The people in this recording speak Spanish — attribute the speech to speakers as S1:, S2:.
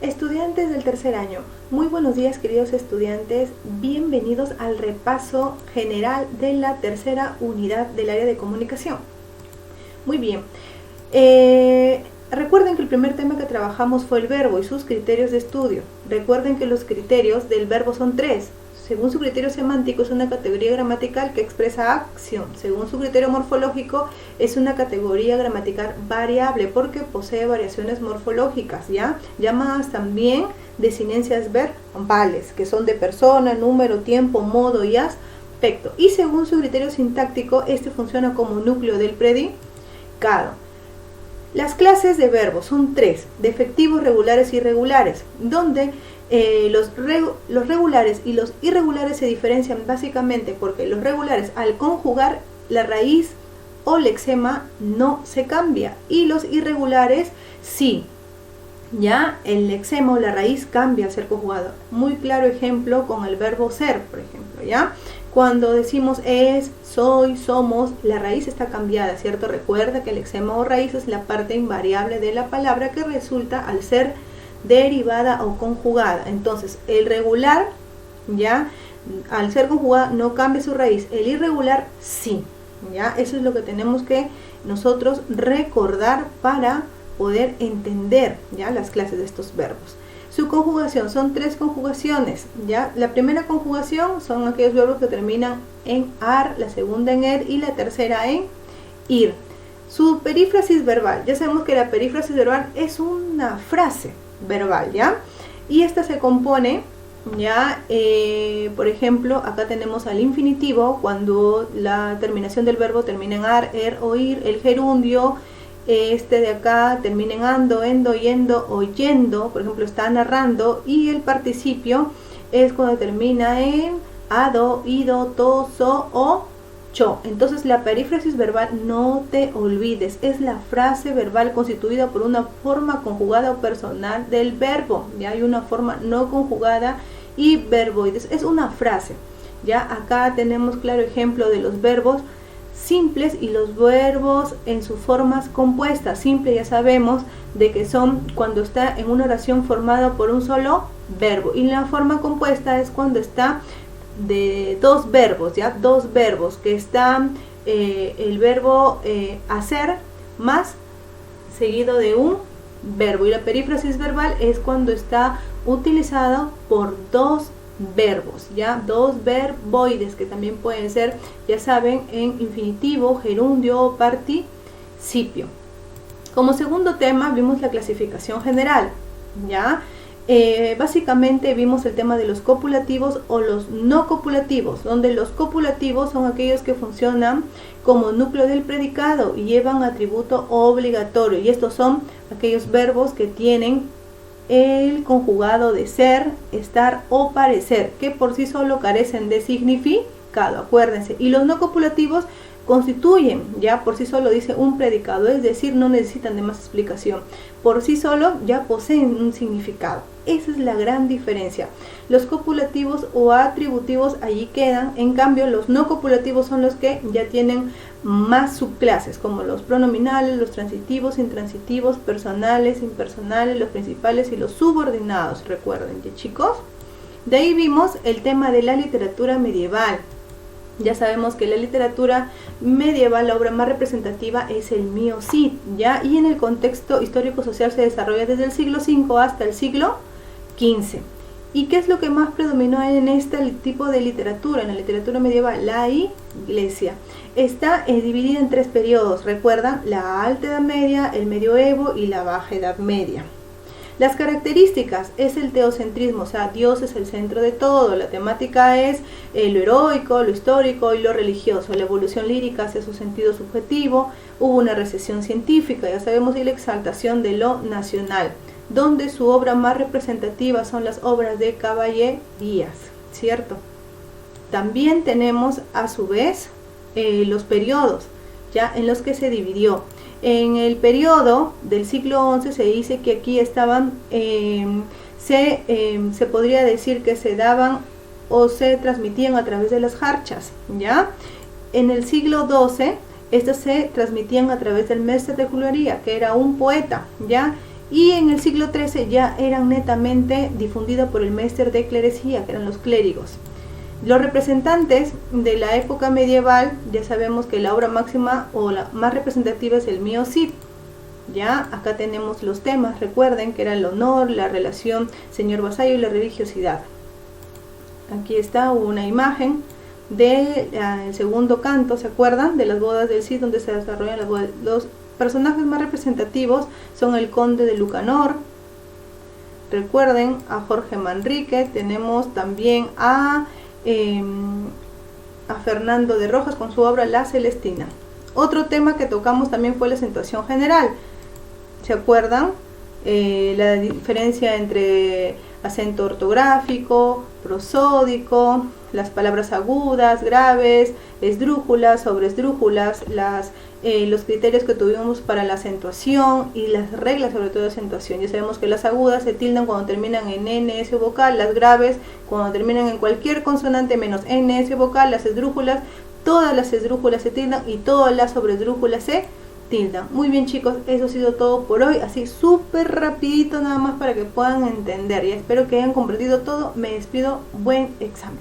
S1: Estudiantes del tercer año, muy buenos días queridos estudiantes, bienvenidos al repaso general de la tercera unidad del área de comunicación. Muy bien, recuerden que el primer tema que trabajamos fue el verbo y sus criterios de estudio. Recuerden que los criterios del verbo son tres. Según su criterio semántico es una categoría gramatical que expresa acción. Según su criterio morfológico es una categoría gramatical variable porque posee variaciones morfológicas, ¿ya? Llamadas también desinencias verbales, que son de persona, número, tiempo, modo y aspecto. Y según su criterio sintáctico, este funciona como núcleo del predicado. Las clases de verbos son tres, defectivos, regulares y irregulares, donde los regulares y los irregulares se diferencian básicamente porque los regulares al conjugar la raíz o lexema no se cambia y los irregulares sí, ya el lexema o la raíz cambia al ser conjugado. Muy claro ejemplo con el verbo ser, por ejemplo, ¿ya? Cuando decimos es, soy, somos, la raíz está cambiada, ¿cierto? Recuerda que el lexema o raíz es la parte invariable de la palabra que resulta al ser derivada o conjugada. Entonces el regular, ya al ser conjugada no cambia su raíz, el irregular sí, ya eso es lo que tenemos que nosotros recordar para poder entender ya las clases de estos verbos. Su conjugación son tres conjugaciones, ya la primera conjugación son aquellos verbos que terminan en ar, la segunda en er y la tercera en ir. Su perífrasis verbal, ya sabemos que la perífrasis verbal es una frase verbal, ¿ya? Y esta se compone, ¿ya? Por ejemplo, acá tenemos al infinitivo, cuando la terminación del verbo termina en ar, er o ir, el gerundio, este de acá termina en ando, endo, yendo o yendo, por ejemplo, está narrando, y el participio es cuando termina en ado, ido, to, so o cho. Entonces la perífrasis verbal, no te olvides, es la frase verbal constituida por una forma conjugada o personal del verbo, ya hay una forma no conjugada y verboides, es una frase. Ya acá tenemos claro ejemplo de los verbos simples y los verbos en sus formas compuestas. Simple ya sabemos de que son cuando está en una oración formada por un solo verbo, y la forma compuesta es cuando está de dos verbos, ya dos verbos que están el verbo hacer más seguido de un verbo, y la perífrasis verbal es cuando está utilizado por dos verbos, ya dos verboides que también pueden ser, ya saben, en infinitivo, gerundio o participio. Como segundo tema vimos la clasificación general, ya básicamente vimos el tema de los copulativos o los no copulativos, donde los copulativos son aquellos que funcionan como núcleo del predicado y llevan atributo obligatorio, y estos son aquellos verbos que tienen el conjugado de ser, estar o parecer, que por sí solo carecen de significado, acuérdense. Y los no copulativos constituyen, ya por sí solo dice un predicado, es decir, no necesitan de más explicación, por sí solo ya poseen un significado. Esa es la gran diferencia. Los copulativos o atributivos allí quedan, en cambio los no copulativos son los que ya tienen más subclases, como los pronominales, los transitivos, intransitivos, personales, impersonales, los principales y los subordinados, recuerden, ¿ya, chicos? De ahí vimos el tema de la literatura medieval. Ya sabemos que la literatura medieval, la obra más representativa es el Mio Cid, ¿ya? Y en el contexto histórico-social se desarrolla desde el siglo V hasta el siglo XV. ¿Y qué es lo que más predominó en este tipo de literatura, en la literatura medieval? La iglesia. Está dividida en tres periodos, recuerdan, la Alta Edad Media, el Medioevo y la Baja Edad Media. Las características es el teocentrismo, o sea, Dios es el centro de todo. La temática es lo heroico, lo histórico y lo religioso. La evolución lírica hacia su sentido subjetivo. Hubo una recesión científica, ya sabemos, y la exaltación de lo nacional, donde su obra más representativa son las obras de caballerías, ¿cierto? También tenemos a su vez los periodos, ya en los que se dividió. En el periodo del siglo XI se dice que aquí estaban, se podría decir que se daban o se transmitían a través de las jarchas, ¿ya? En el siglo XII, estas se transmitían a través del mestre de Julería, que era un poeta, ¿ya? y en el siglo XIII ya eran netamente difundidas por el Meister de Clerecía, que eran los clérigos. Los representantes de la época medieval, ya sabemos que la obra máxima o la más representativa es el Mio Cid. Ya acá tenemos los temas, recuerden que era el honor, la relación señor-vasallo y la religiosidad. Aquí está una imagen del segundo canto, ¿se acuerdan? De las bodas del Cid, donde se desarrollan las bodas. Los personajes más representativos son el conde de Lucanor, recuerden a Jorge Manrique, tenemos también a Fernando de Rojas con su obra La Celestina. Otro tema que tocamos también fue la acentuación general, ¿se acuerdan? La diferencia entre acento ortográfico, prosódico, las palabras agudas, graves, esdrújulas, sobreesdrújulas, los criterios que tuvimos para la acentuación y las reglas sobre todo de acentuación. Ya sabemos que las agudas se tildan cuando terminan en NS vocal, las graves cuando terminan en cualquier consonante menos NS vocal, las esdrújulas, todas las esdrújulas se tildan y todas las sobreesdrújulas se tildan. Muy bien chicos, eso ha sido todo por hoy, así súper rapidito nada más para que puedan entender. Y espero que hayan comprendido todo. Me despido, buen examen.